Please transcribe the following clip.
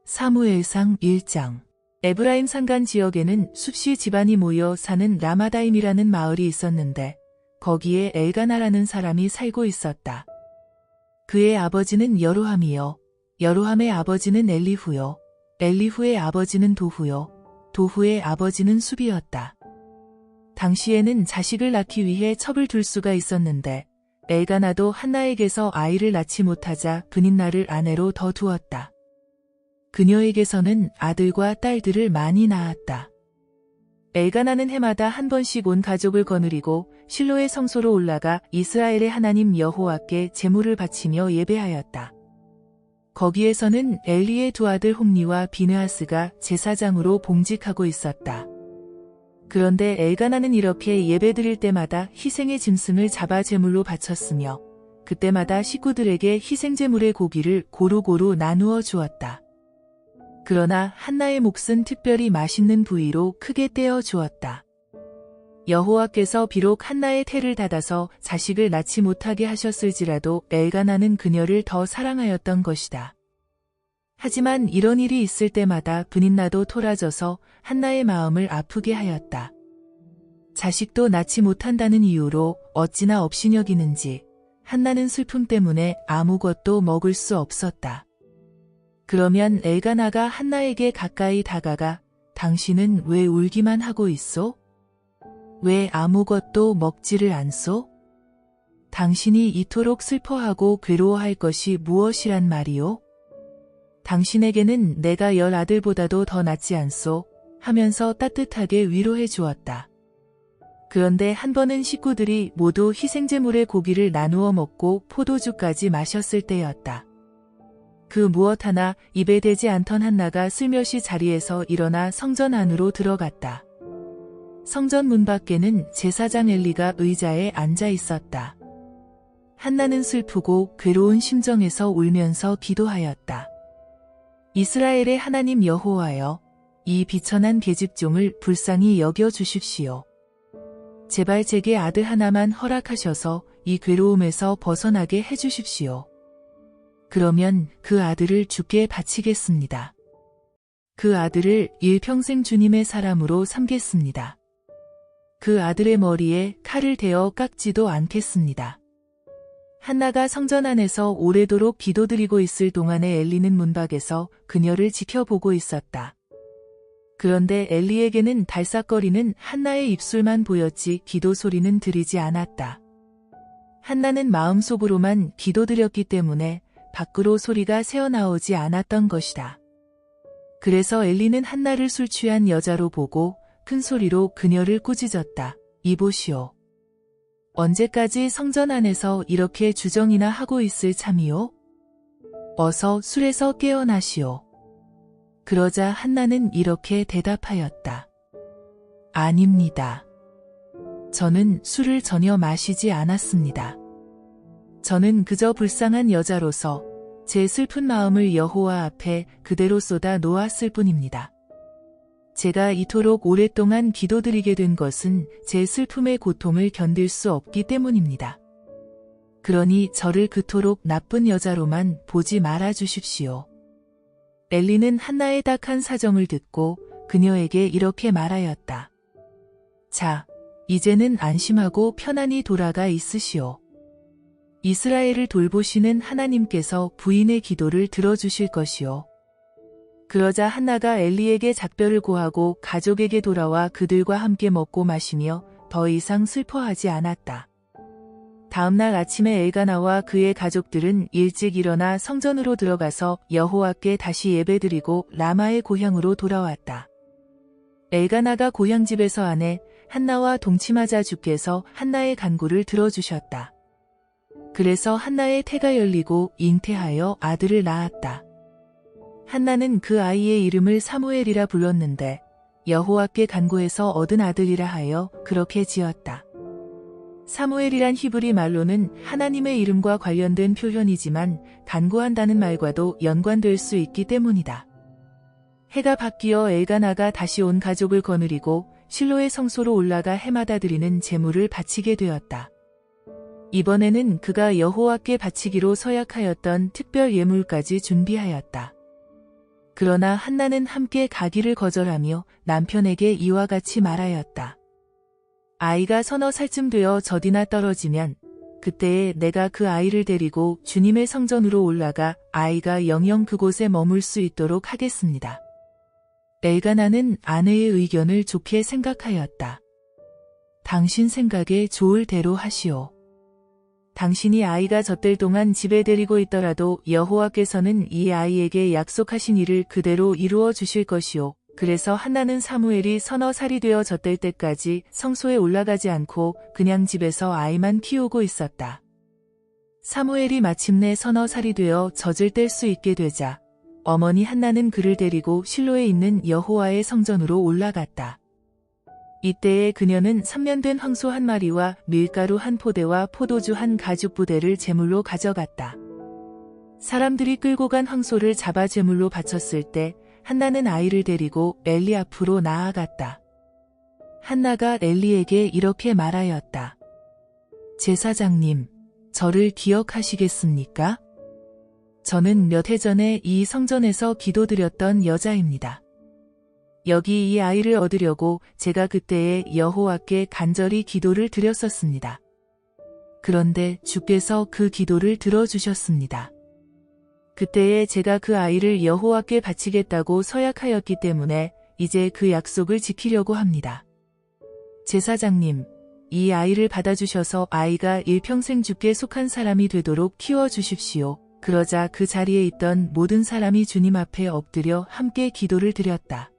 사무엘상 1장. 에브라임 산간 지역에는 수십 집안이 모여 사는 라마다임이라는 마을이 있었는데 거기에 엘가나라는 사람이 살고 있었다. 그의 아버지는 여로함이요, 여로함의 아버지는 엘리후요, 엘리후의 아버지는 도후요, 도후의 아버지는 수비였다. 당시에는 자식을 낳기 위해 첩을 둘 수가 있었는데 엘가나도 한나에게서 아이를 낳지 못하자 브닛나를 아내로 더 두었다. 그녀에게서는 아들과 딸들을 많이 낳았다. 엘가나는 해마다 한 번씩 온 가족을 거느리고 실로의 성소로 올라가 이스라엘의 하나님 여호와께 제물을 바치며 예배하였다. 거기에서는 엘리의 두 아들 홈니와 비느하스가 제사장으로 봉직하고 있었다. 그런데 엘가나는 이렇게 예배드릴 때마다 희생의 짐승을 잡아 제물로 바쳤으며 그때마다 식구들에게 희생제물의 고기를 고루고루 나누어 주었다. 그러나 한나의 몫은 특별히 맛있는 부위로 크게 떼어 주었다. 여호와께서 비록 한나의 태를 닫아서 자식을 낳지 못하게 하셨을지라도 엘가나는 그녀를 더 사랑하였던 것이다. 하지만 이런 일이 있을 때마다 브닛나도 토라져서 한나의 마음을 아프게 하였다. 자식도 낳지 못한다는 이유로 어찌나 업신여기는지 한나는 슬픔 때문에 아무것도 먹을 수 없었다. 그러면 엘가나가 한나에게 가까이 다가가 당신은 왜 울기만 하고 있소? 왜 아무것도 먹지를 않소? 당신이 이토록 슬퍼하고 괴로워할 것이 무엇이란 말이오? 당신에게는 내가 10아들보다도 더 낫지 않소? 하면서 따뜻하게 위로해 주었다. 그런데 한 번은 식구들이 모두 희생제물의 고기를 나누어 먹고 포도주까지 마셨을 때였다. 그 무엇 하나 입에 대지 않던 한나가 슬며시 자리에서 일어나 성전 안으로 들어갔다. 성전 문 밖에는 제사장 엘리가 의자에 앉아 있었다. 한나는 슬프고 괴로운 심정에서 울면서 기도하였다. 이스라엘의 하나님 여호와여, 이 비천한 계집종을 불쌍히 여겨 주십시오. 제발 제게 아들 하나만 허락하셔서 이 괴로움에서 벗어나게 해주십시오. 그러면 그 아들을 주께 바치겠습니다. 그 아들을 일평생 주님의 사람으로 삼겠습니다. 그 아들의 머리에 칼을 대어 깎지도 않겠습니다. 한나가 성전 안에서 오래도록 기도드리고 있을 동안에 엘리는 문 밖에서 그녀를 지켜보고 있었다. 그런데 엘리에게는 달싹거리는 한나의 입술만 보였지 기도 소리는 들리지 않았다. 한나는 마음속으로만 기도드렸기 때문에 밖으로 소리가 새어나오지 않았던 것이다. 그래서 엘리는 한나를 술 취한 여자로 보고 큰 소리로 그녀를 꾸짖었다. 이보시오. 언제까지 성전 안에서 이렇게 주정이나 하고 있을 참이오? 어서 술에서 깨어나시오. 그러자 한나는 이렇게 대답하였다. 아닙니다. 저는 술을 전혀 마시지 않았습니다. 저는 그저 불쌍한 여자로서 제 슬픈 마음을 여호와 앞에 그대로 쏟아 놓았을 뿐입니다. 제가 이토록 오랫동안 기도드리게 된 것은 제 슬픔의 고통을 견딜 수 없기 때문입니다. 그러니 저를 그토록 나쁜 여자로만 보지 말아 주십시오. 엘리는 한나의 딱한 사정을 듣고 그녀에게 이렇게 말하였다. 자, 이제는 안심하고 편안히 돌아가 있으시오. 이스라엘을 돌보시는 하나님께서 부인의 기도를 들어주실 것이오. 그러자 한나가 엘리에게 작별을 고하고 가족에게 돌아와 그들과 함께 먹고 마시며 더 이상 슬퍼하지 않았다. 다음날 아침에 엘가나와 그의 가족들은 일찍 일어나 성전으로 들어가서 여호와께 다시 예배드리고 라마의 고향으로 돌아왔다. 엘가나가 고향집에서 아내 한나와 동침하자 주께서 한나의 간구를 들어주셨다. 그래서 한나의 태가 열리고 잉태하여 아들을 낳았다. 한나는 그 아이의 이름을 사무엘이라 불렀는데 여호와께 간구해서 얻은 아들이라 하여 그렇게 지었다. 사무엘이란 히브리 말로는 하나님의 이름과 관련된 표현이지만 간구한다는 말과도 연관될 수 있기 때문이다. 해가 바뀌어 엘가나가 다시 온 가족을 거느리고 실로의 성소로 올라가 해마다 드리는 제물을 바치게 되었다. 이번에는 그가 여호와께 바치기로 서약하였던 특별 예물까지 준비하였다. 그러나 한나는 함께 가기를 거절하며 남편에게 이와 같이 말하였다. 아이가 서너 살쯤 되어 젖이나 떨어지면 그때에 내가 그 아이를 데리고 주님의 성전으로 올라가 아이가 영영 그곳에 머물 수 있도록 하겠습니다. 엘가나는 아내의 의견을 좋게 생각하였다. 당신 생각에 좋을 대로 하시오. 당신이 아이가 젖될 동안 집에 데리고 있더라도 여호와께서는 이 아이에게 약속하신 일을 그대로 이루어 주실 것이오. 그래서 한나는 사무엘이 서너 살이 되어 젖될 때까지 성소에 올라가지 않고 그냥 집에서 아이만 키우고 있었다. 사무엘이 마침내 서너 살이 되어 젖을 뗄 수 있게 되자 어머니 한나는 그를 데리고 실로에 있는 여호와의 성전으로 올라갔다. 이때에 그녀는 삼년된 황소 한 마리와 밀가루 한 포대와 포도주 한 가죽 부대를 제물로 가져갔다. 사람들이 끌고 간 황소를 잡아 제물로 바쳤을 때 한나는 아이를 데리고 엘리 앞으로 나아갔다. 한나가 엘리에게 이렇게 말하였다. 제사장님, 저를 기억하시겠습니까? 저는 몇 해 전에 이 성전에서 기도드렸던 여자입니다. 여기 이 아이를 얻으려고 제가 그때에 여호와께 간절히 기도를 드렸었습니다. 그런데 주께서 그 기도를 들어주셨습니다. 그때에 제가 그 아이를 여호와께 바치겠다고 서약하였기 때문에 이제 그 약속을 지키려고 합니다. 제사장님, 이 아이를 받아주셔서 아이가 일평생 주께 속한 사람이 되도록 키워주십시오. 그러자 그 자리에 있던 모든 사람이 주님 앞에 엎드려 함께 기도를 드렸다.